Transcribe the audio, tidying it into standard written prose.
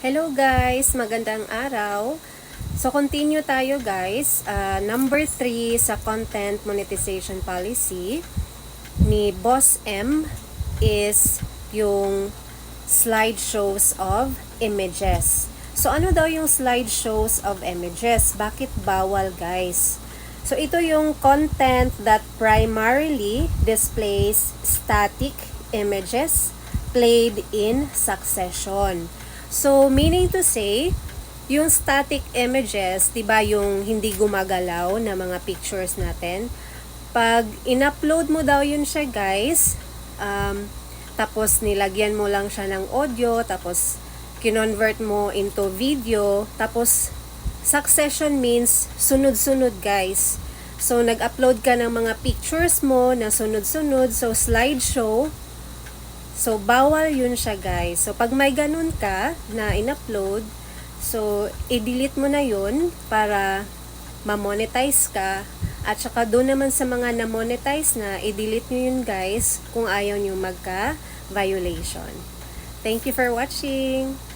Hello guys, magandang araw. So continue tayo guys. Number 3 sa content monetization policy ni Boss M is yung slideshows of images. So ano daw yung slideshows of images? Bakit bawal guys? So ito yung content that primarily displays static images played in succession. So, meaning to say, yung static images, 'di ba, yung hindi gumagalaw na mga pictures natin, pag in-upload mo daw yun siya, guys, tapos nilagyan mo lang siya ng audio, tapos kinonvert mo into video, tapos succession means sunod-sunod, guys. So, nag-upload ka ng mga pictures mo na sunod-sunod, so slideshow. So, bawal yun siya guys. So, pag may ganun ka na in-upload, so, i-delete mo na yun para ma-monetize ka. At saka doon naman sa mga na-monetize na, i-delete nyo yun guys kung ayaw nyo magka-violation. Thank you for watching!